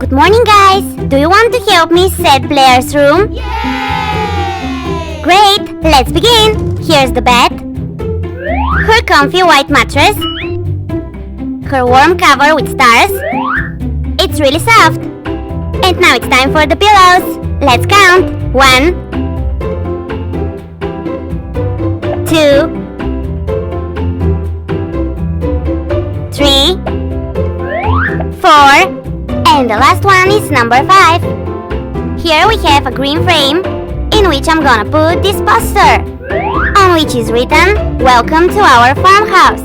Good morning, guys! Do you want to help me set Blair's room? Yay! Great! Let's begin! Here's the bed, her comfy white mattress, her warm cover with stars. It's really soft. And now it's time for the pillows. Let's count. 1, 2, 3, 4, and the last one is number 5. Here we have a green frame in which I'm gonna put this poster, on which is written, "Welcome to our farmhouse."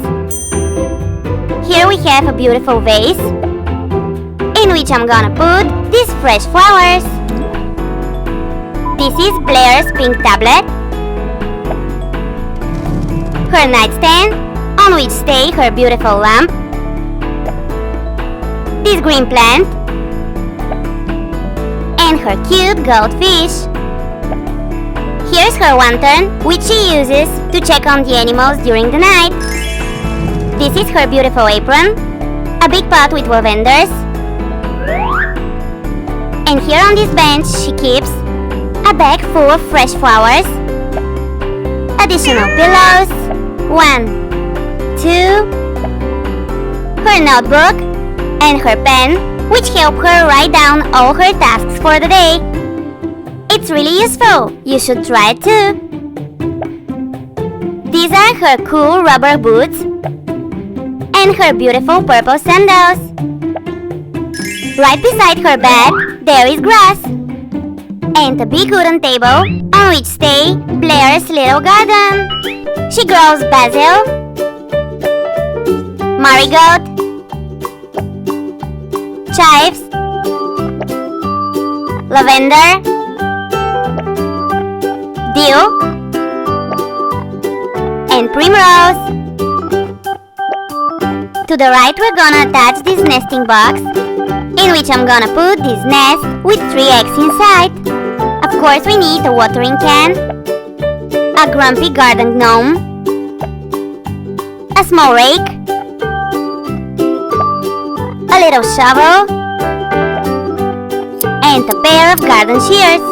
Here we have a beautiful vase, in which I'm gonna put these fresh flowers. This is Blair's pink tablet, her nightstand, on which stay her beautiful lamp, this green plant, and her cute goldfish. Here's her lantern, which she uses to check on the animals during the night. This is her beautiful apron, a big pot with lavenders, and here on this bench she keeps a bag full of fresh flowers, additional pillows, 1, 2, her notebook, and her pen, which help her write down all her tasks for the day. It's really useful. You should try it too. These are her cool rubber boots and her beautiful purple sandals. Right beside her bed, there is grass and a big wooden table on which stay Blair's little garden. She grows basil, marigold, chives, lavender, dill, and primrose. To the right, we're gonna attach this nesting box, in which I'm gonna put this nest with 3 eggs inside. Of course, we need a watering can, a grumpy garden gnome, a small rake, a little shovel, and a pair of garden shears.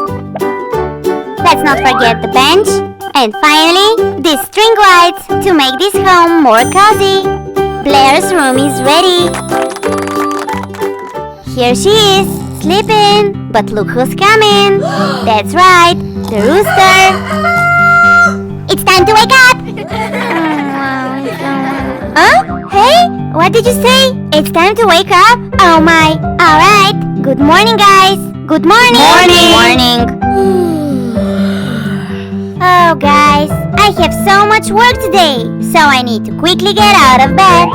Let's not forget the bench, and finally, these string lights to make this home more cozy. Blair's room is ready. Here she is, sleeping, but look who's coming. That's right, the rooster. It's time to wake up! Huh? Hey, what did you say? It's time to wake up? Oh my, alright. Good morning, guys. Good morning. Morning. Oh, guys, I have so much work today, so I need to quickly get out of bed.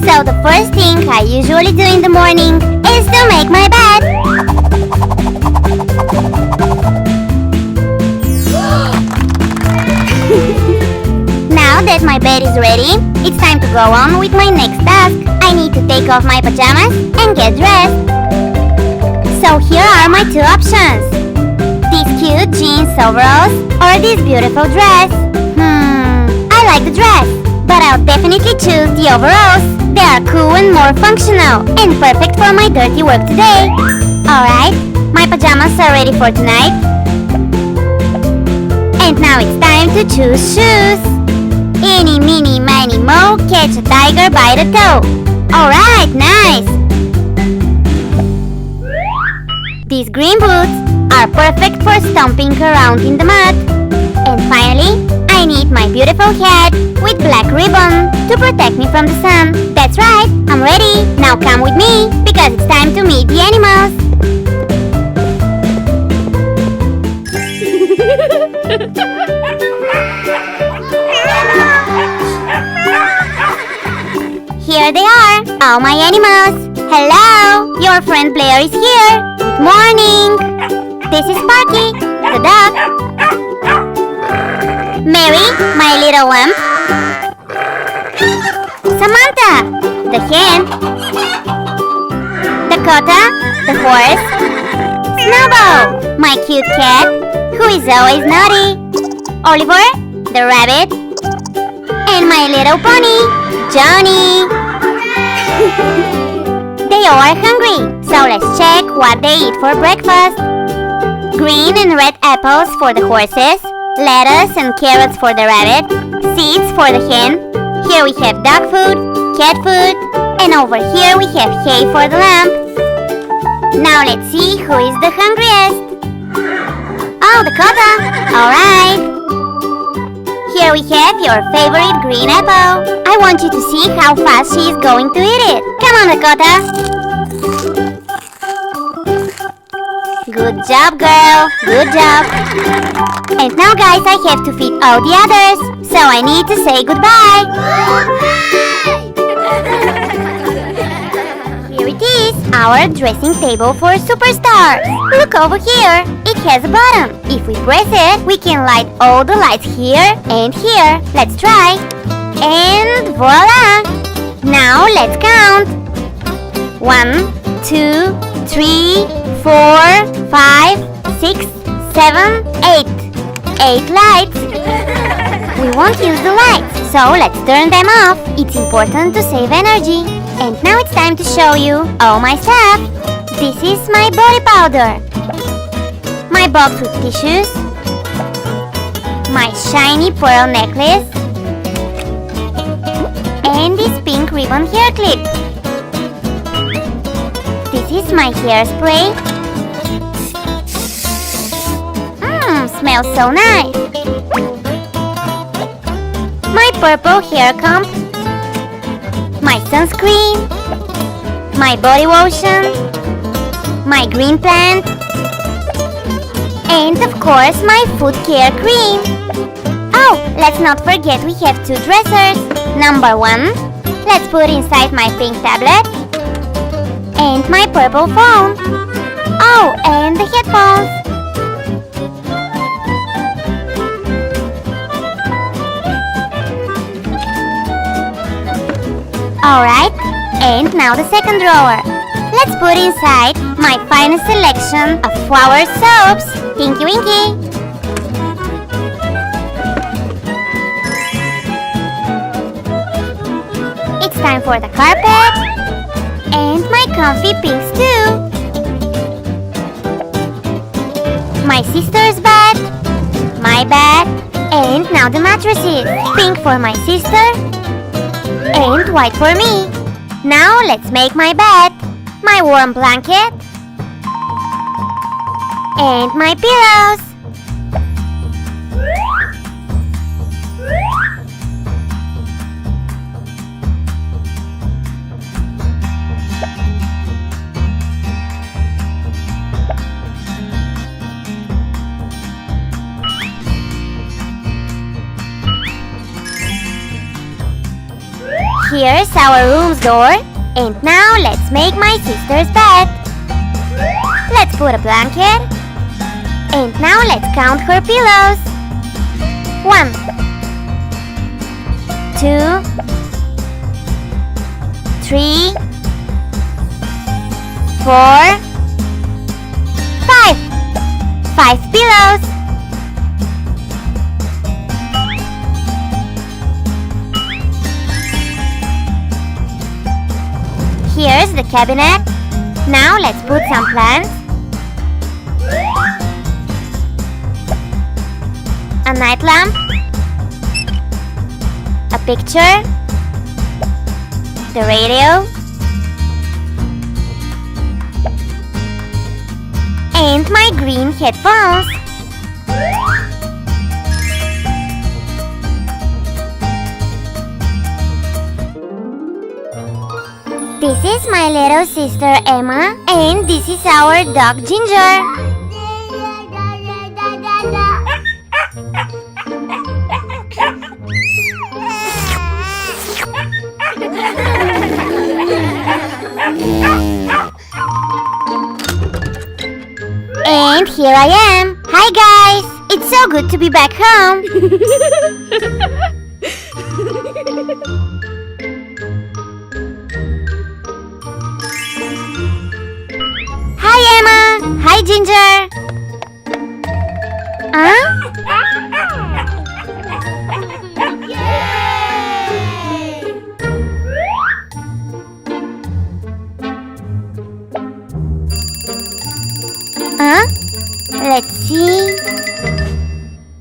So the first thing I usually do in the morning is to make my bed. Now that my bed is ready, it's time to go on with my next task. I need to take off my pajamas and get dressed. So here are my 2 options. These cute jeans overalls or this beautiful dress. I like the dress, but I'll definitely choose the overalls. They are cool and more functional and perfect for my dirty work today. Alright, my pajamas are ready for tonight. And now it's time to choose shoes. Eeny, meeny, miny, moe, catch a tiger by the toe. Alright, nice! These green boots are perfect for stomping around in the mud. And finally, I need my beautiful hat with black ribbon to protect me from the sun. That's right, I'm ready. Now come with me, because it's time to meet the animals. Here they are, all my animals. Hello, your friend Blair is here. Good morning. This is Sparky, the dog. Mary, my little lamb. Samantha, the hen. Dakota, the horse. Snowball, my cute cat, Who is always naughty? Oliver, the rabbit, and my little pony, Johnny. They all are hungry, so let's check what they eat for breakfast. Green and red apples for the horses, lettuce and carrots for the rabbit, seeds for the hen. Here we have dog food, cat food, and over here we have hay for the lamb. Now let's see who is the hungriest. Oh, Dakota! Alright! Here we have your favorite green apple. I want you to see how fast she is going to eat it. Come on, Dakota! Good job, girl! Good job! And now, guys, I have to feed all the others, so I need to say goodbye! Here it is, our dressing table for superstars. Look over here, it has a button. If we press it, we can light all the lights here and here. Let's try. And voila! Now let's count. 1, 2, 3, 4, 5, 6, 7, 8. 8 lights. We won't use the lights, so let's turn them off. It's important to save energy. And now it's time to show you all my stuff. This is my body powder, my box with tissues, my shiny pearl necklace, and this pink ribbon hair clip. This is my hairspray. Smells so nice. My purple hair comb, my sunscreen, my body lotion, my green plant, and of course my foot care cream. Oh, let's not forget we have 2 dressers. Number 1, let's put inside my pink tablet and my purple phone. Oh, and the headphones. Alright, and now the second drawer. Let's put inside my finest selection of flower soaps. Tinky Winky. It's time for the carpet and my comfy pinks too. My sister's bed, my bed, and now the mattresses. Pink for my sister and white for me. Now let's make my bed, my warm blanket, and my pillows. Here's our room's door, and now let's make my sister's bed. Let's put a blanket, and now let's count her pillows. 1, 2, 3, 4, 5. 5 pillows. Here's the cabinet. Now let's put some plants, a night lamp, a picture, the radio, and my green headphones. This is my little sister Emma, and this is our dog Ginger. And here I am. Hi guys! It's so good to be back home. Hi Emma! Hi Ginger! Let's see.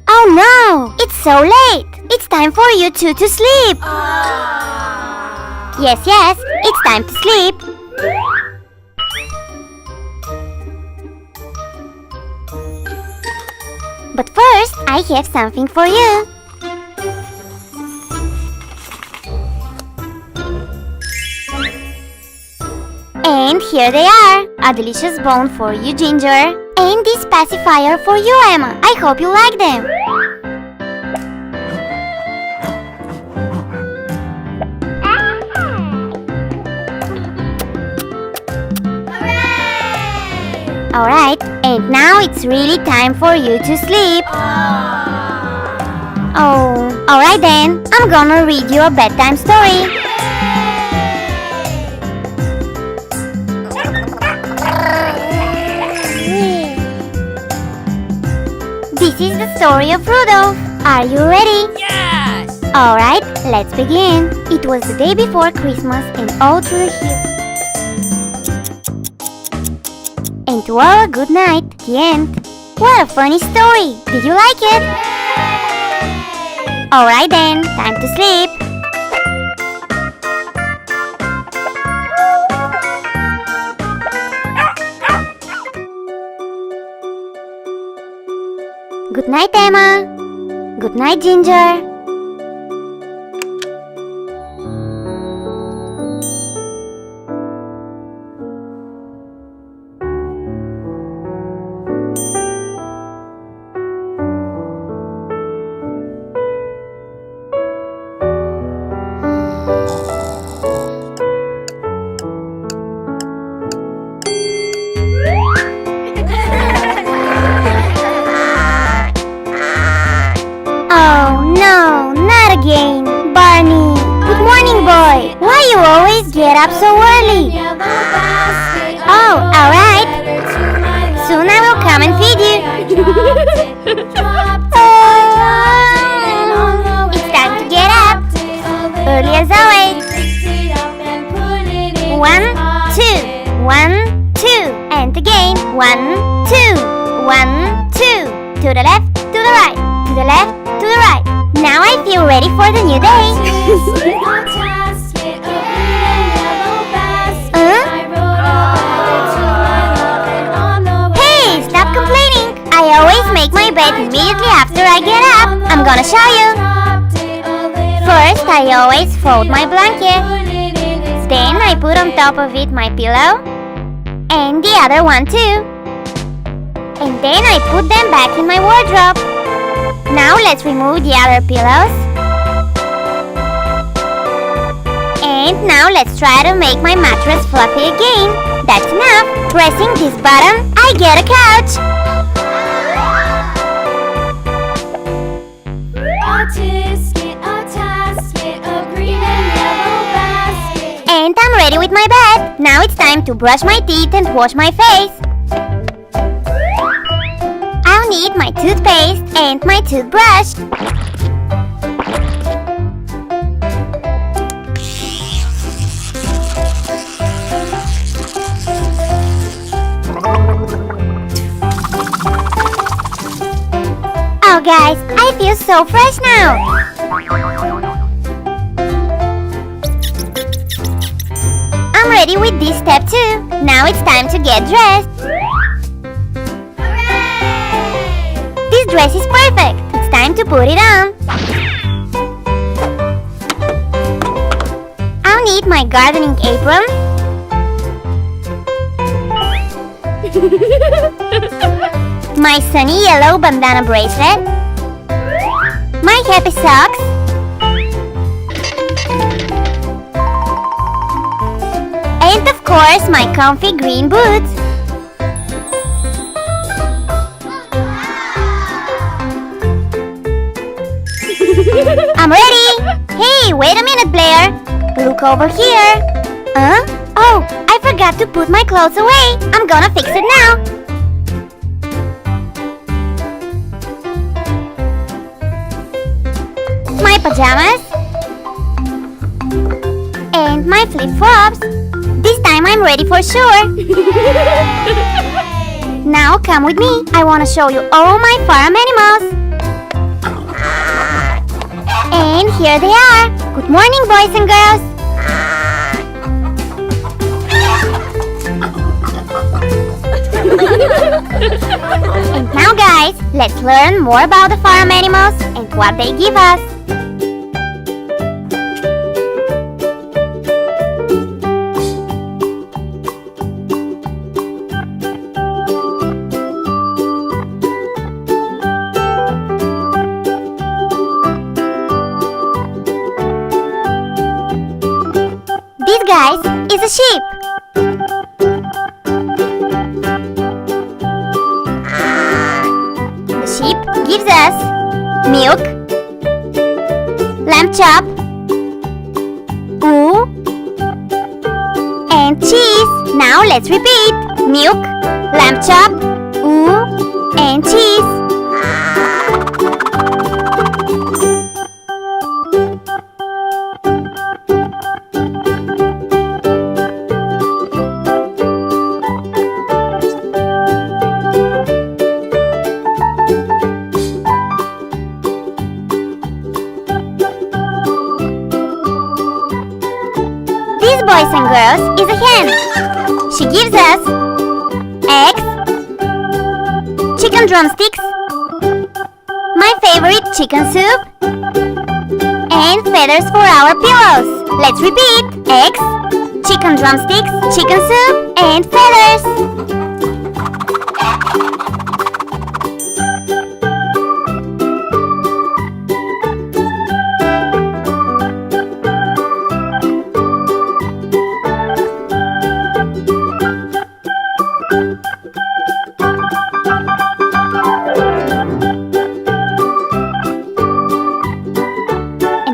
Oh no! It's so late! It's time for you two to sleep! Yes, it's time to sleep! But first, I have something for you! And here they are! A delicious bone for you, Ginger! And this pacifier for you, Emma! I hope you like them! Alright, and now it's really time for you to sleep! Oh, alright then! I'm gonna read you a bedtime story! This is the story of Rudolph. Are you ready? Yes! Alright, let's begin. It was the day before Christmas and all through the hill. And to all a good night at the end. What a funny story! Did you like it? Alright then, time to sleep. Good night, Emma. Good night, Ginger. Again, Barney. Good morning, boy. Why you always get up so early? Oh, alright. Soon I will come and feed you. It's time to get up. Early as always. 1, 2, 1, 2. And again. 1, 2, 1, 2. To the left, to the right. To the left, to the right. Now I feel ready for the new day. Hey, stop complaining. I always make my bed immediately after I get up. I'm gonna show you. First, I always fold my blanket. Then I put on top of it my pillow. And the other one too. And then I put them back in my wardrobe. Now let's remove the other pillows. And now let's try to make my mattress fluffy again. That's enough. Pressing this button, I get a couch. And I'm ready with my bed. Now it's time to brush my teeth and wash my face. I'll need my toothpaste and my toothbrush. Oh guys, I feel so fresh now. I'm ready with this step too. Now it's time to get dressed. This dress is perfect. It's time to put it on. I'll need my gardening apron. My sunny yellow bandana bracelet. My happy socks. And of course my comfy green boots. I'm ready! Hey, wait a minute, Blair! Look over here! Oh, I forgot to put my clothes away! I'm gonna fix it now! pajamas and my flip-flops. This time I'm ready for sure. Now come with me. I want to show you all my farm animals. And here they are. Good morning, boys and girls. And now guys, let's learn more about the farm animals and what they give us. This guys is a sheep. Sheep gives us milk, lamb chop, wool, and cheese. Now let's repeat. Milk, lamb chop, wool, and cheese. This boys and girls is a hen. She gives us eggs, chicken drumsticks, my favorite chicken soup, and feathers for our pillows. Let's repeat. Eggs, chicken drumsticks, chicken soup, and feathers.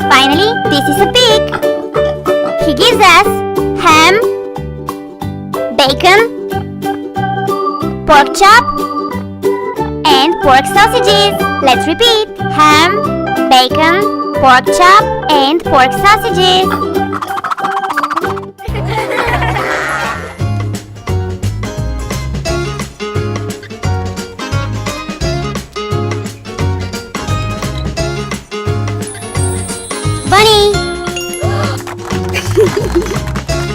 Finally, this is a pig. He gives us ham, bacon, pork chop, and pork sausages. Let's repeat. Ham, bacon, pork chop, and pork sausages. Bunny!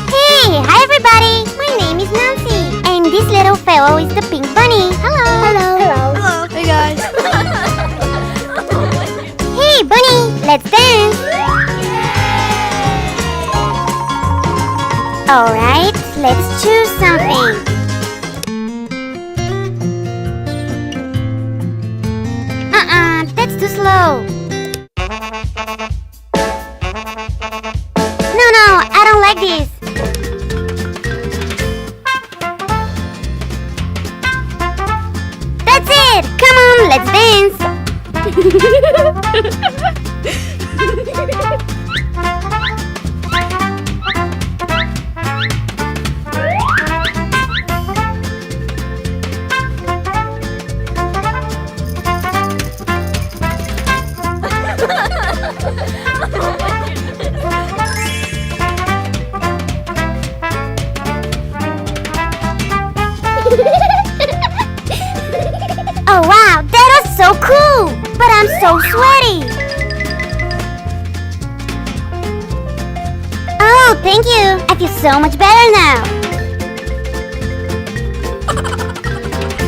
Hey! Hi everybody! My name is Nancy. And this little fellow is the pink bunny. Hello! Hello! Hello. Hey guys. Hey bunny! Let's dance! Alright, let's choose something. That's too slow. No, I don't like this. That's it! Come on, let's Oh wow, that was so cool! But I'm so sweaty! Oh, thank you! I feel so much better now!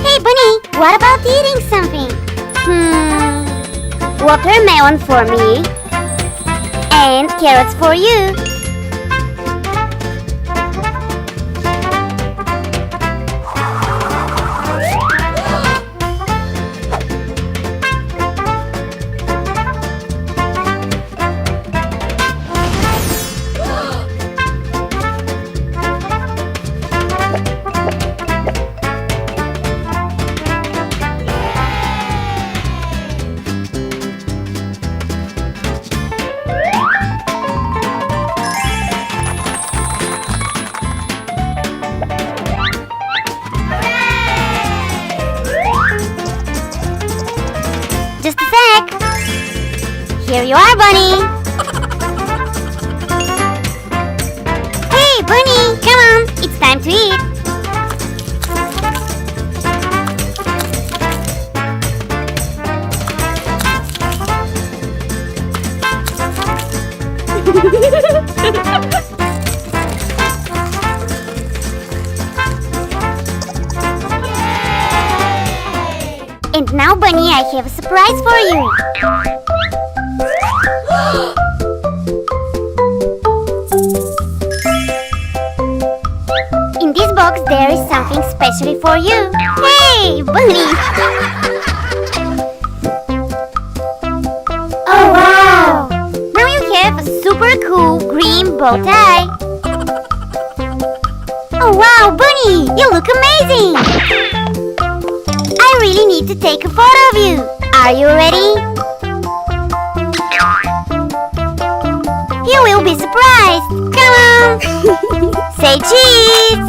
Hey Bunny, what about eating something? Watermelon for me and carrots for you. Here you are, Bunny. Hey, Bunny, come on. It's time to eat. And now, Bunny, I have a surprise for you. In this box, there is something specially for you. Hey, Bunny! Oh, wow! Now you have a super cool green bow tie. Oh, wow, Bunny! You look amazing! I really need to take a photo of you. Are you ready? You will be surprised. Come on. Say cheese.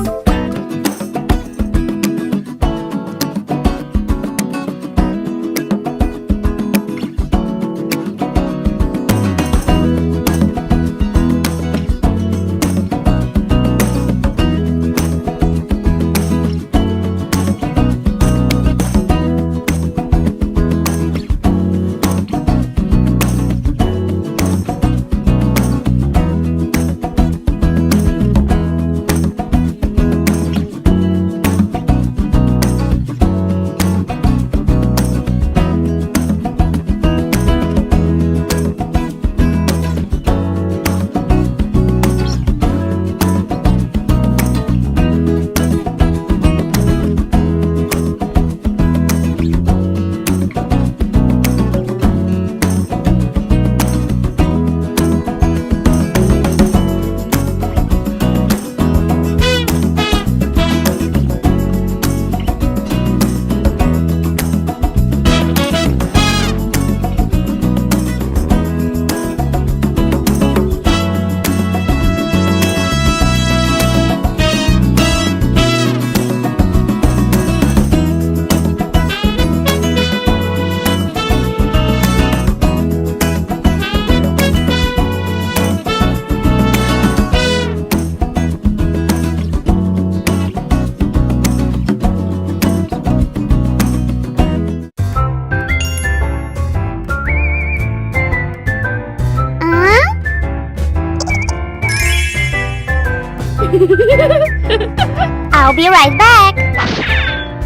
I'll be right back.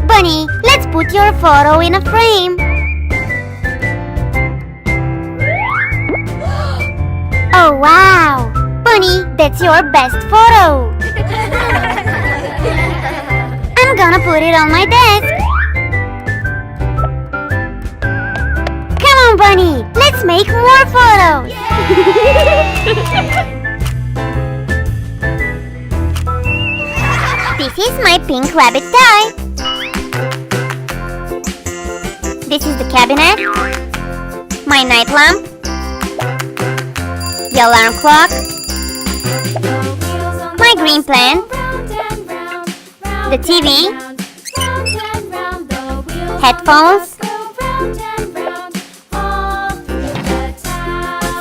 Bunny, let's put your photo in a frame. Oh, wow! Bunny, that's your best photo. I'm gonna put it on my desk. Come on, Bunny, let's make more photos. This is my pink rabbit tie. This is the cabinet, my night lamp, the alarm clock, my green plant, the TV, headphones,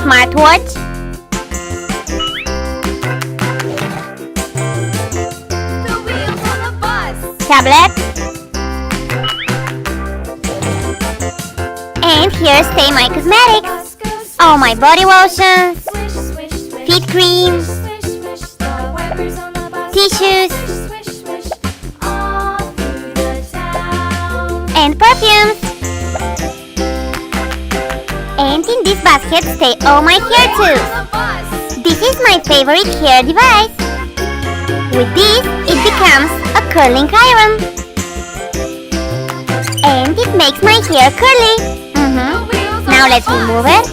smartwatch, tablet, and here stay my cosmetics. All my body lotions, feet cream, tissues, and perfumes. And in this basket stay all my hair tools. This is my favorite hair device. With this, it becomes a curling iron. And it makes my hair curly. Now let's remove it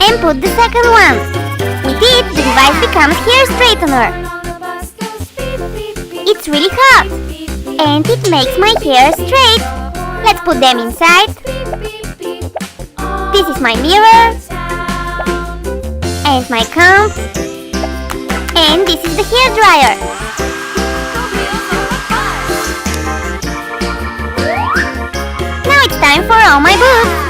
and put the second one. With it, the device becomes hair straightener. It's really hot and it makes my hair straight. Let's put them inside. This is my mirror and my comb. And this is the hair dryer. Now it's time for all my boots.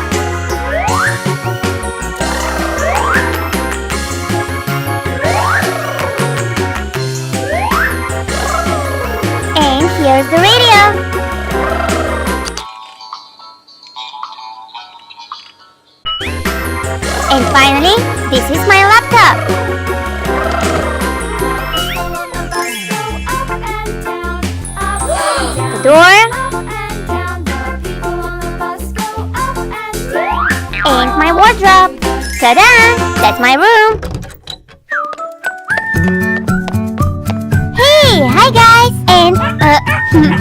here's the radio. And finally, this is my laptop. The door. And my wardrobe. Ta-da! That's my room. Hey, hi guys. And,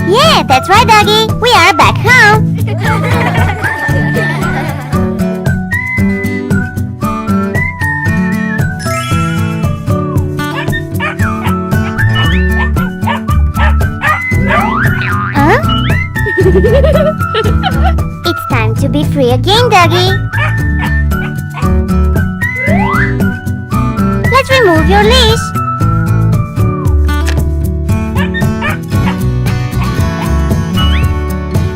yeah, that's right, doggy. We are back home. It's time to be free again, doggy. Let's remove your leash.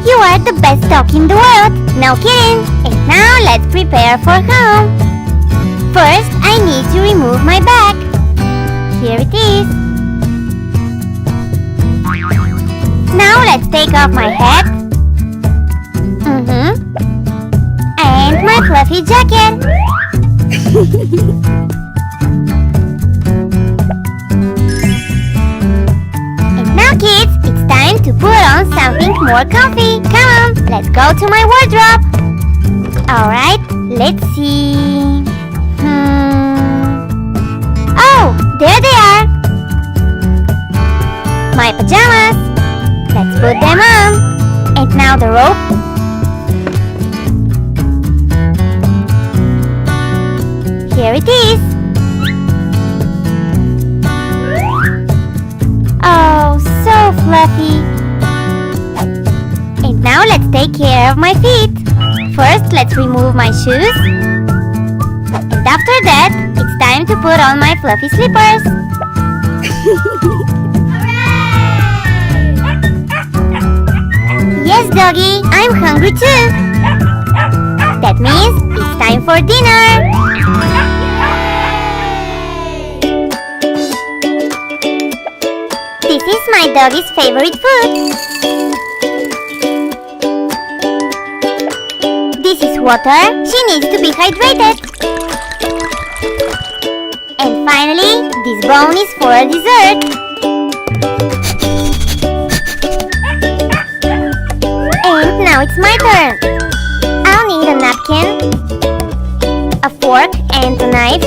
You are the best dog in the world. No kidding. And now let's prepare for home. First, I need to remove my bag. Here it is. Now let's take off my hat. And my fluffy jacket. And now kids, it's time to put on something more comfy. Come on, let's go to my wardrobe. Alright, let's see. Oh, there they are. My pajamas. Let's put them on. And now the rope. Here it is. Oh, so fluffy. And now let's take care of my feet. First, let's remove my shoes. And after that, it's time to put on my fluffy slippers. Yes, doggy, I'm hungry too. That means it's time for dinner. This is my doggy's favorite food. This is water. She needs to be hydrated. And finally, this bone is for a dessert. And now it's my turn. I'll need a napkin, a fork and a knife,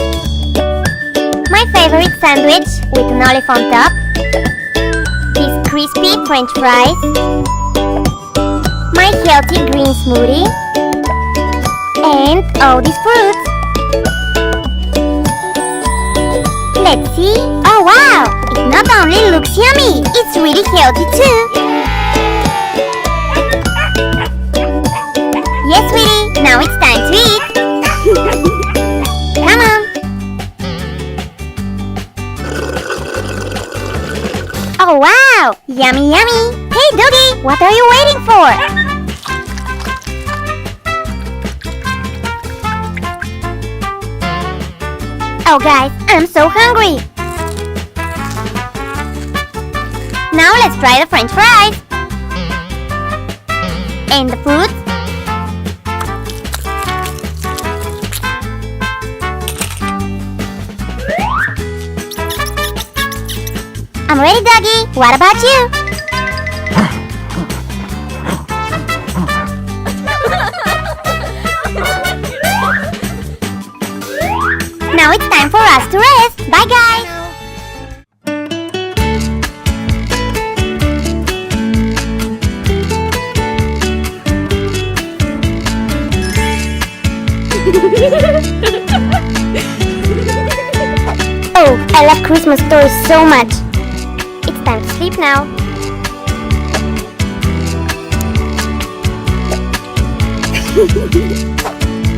my favorite sandwich with an olive on top, these crispy French fries, my healthy green smoothie, and all these fruits. Let's see. Oh wow! It not only looks yummy, it's really healthy too. Yes, sweetie, now it's time to eat. Come on. Oh, wow! Yummy, yummy. Hey, doggy, what are you waiting for? Oh, guys, I'm so hungry. Now let's try the French fries. And the fruits. I'm ready, doggy. What about you? Now it's time for us to rest. Bye, guys. Oh, I love Christmas stories so much. It's time to sleep now.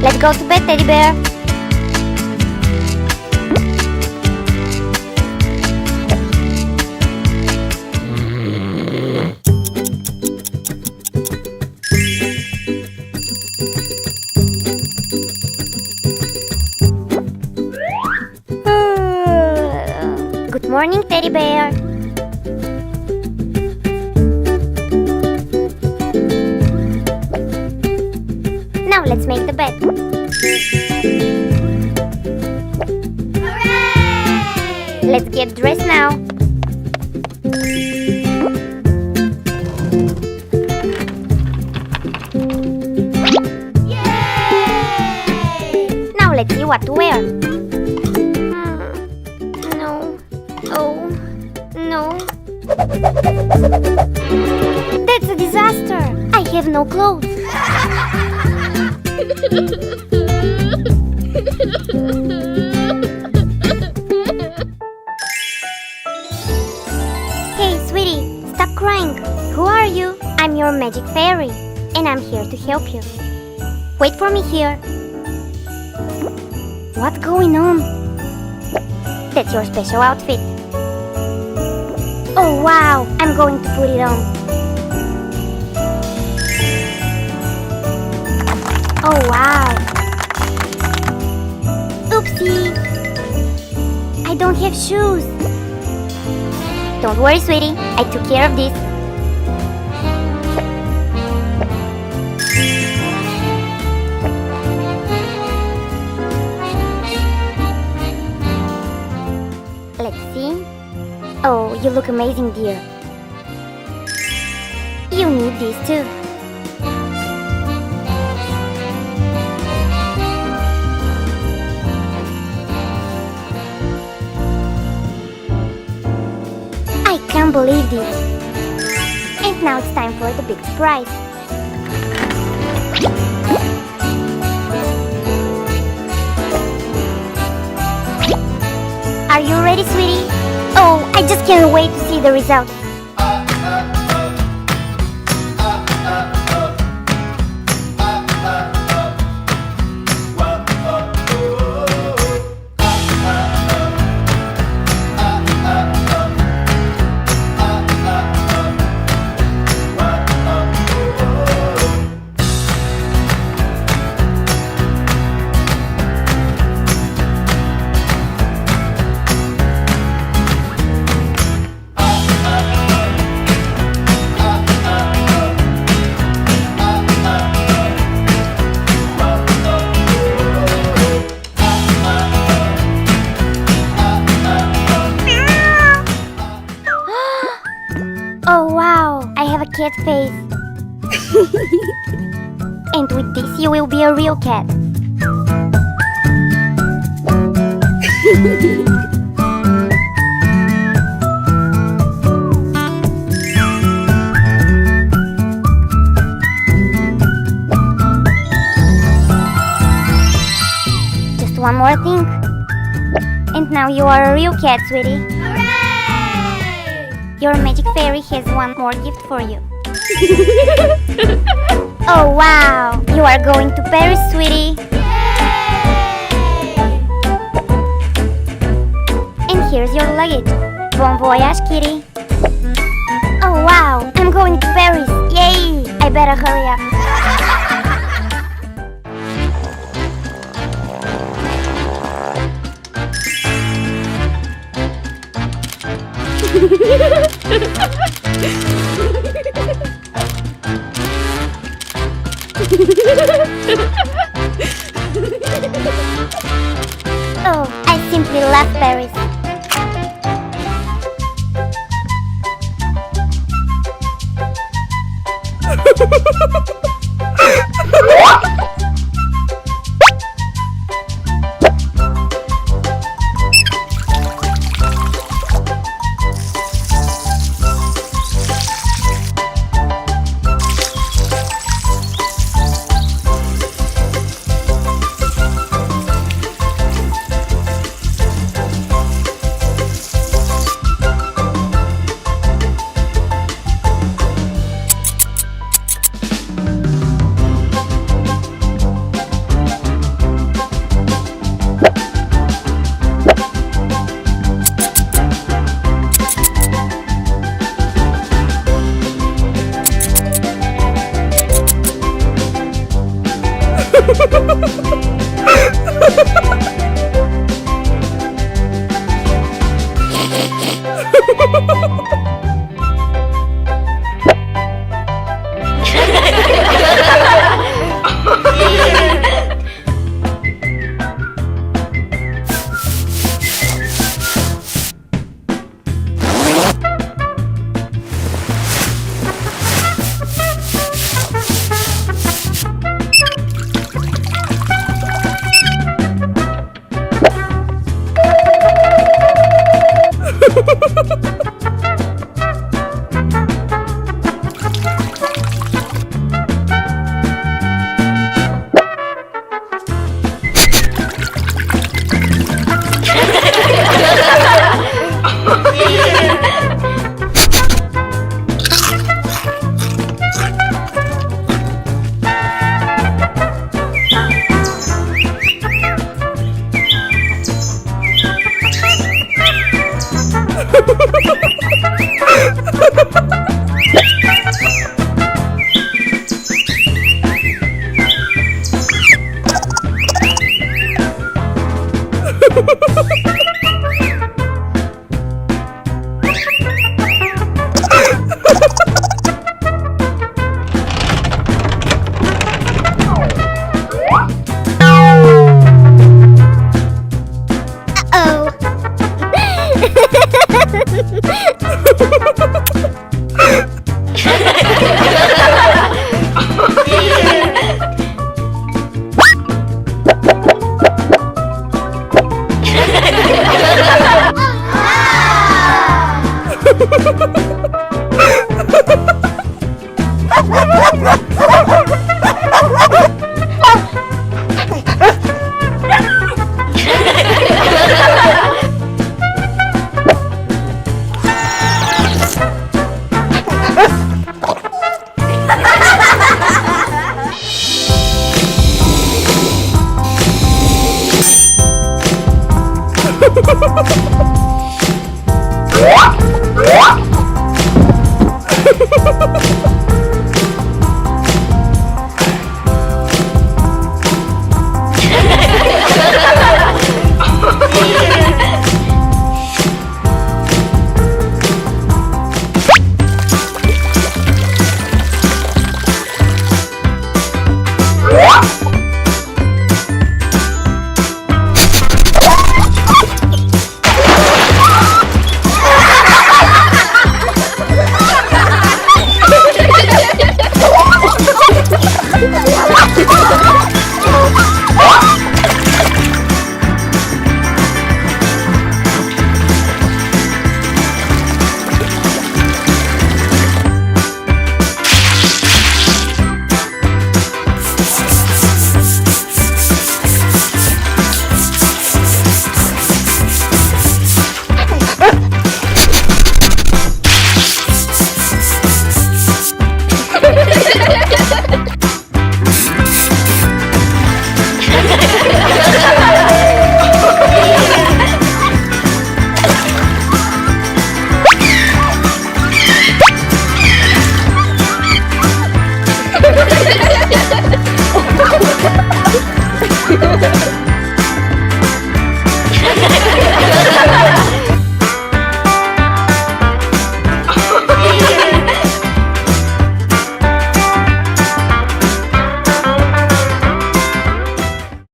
Let's go to bed, teddy bear. Good morning, teddy bear. Now let's make the bed. Hooray! Let's get dressed now. Yay! Now let's see what to wear. No. Oh, no. That's a disaster. I have no clothes. Hey, sweetie, stop crying. Who are you? I'm your magic fairy, and I'm here to help you. Wait for me here. What's going on? That's your special outfit. Oh wow, I'm going to put it on. Oh wow. Oopsie. I don't have shoes. Don't worry, sweetie. I took care of this. Let's see. Oh, you look amazing, dear. You need these too. I can't believe this. And now it's time for the big surprise. Are you ready, sweetie? Oh, I just can't wait to see the result. Oh wow, I have a cat face. And with this you will be a real cat. Just one more thing. And now you are a real cat, sweetie. Hooray! Your magic fairy has one more gift for you. Oh wow! You are going to Paris, sweetie. Yay! And here's your luggage. Bon voyage, kitty. Oh wow! I'm going to Paris. Yay! I better hurry up. Oh, I simply love Paris.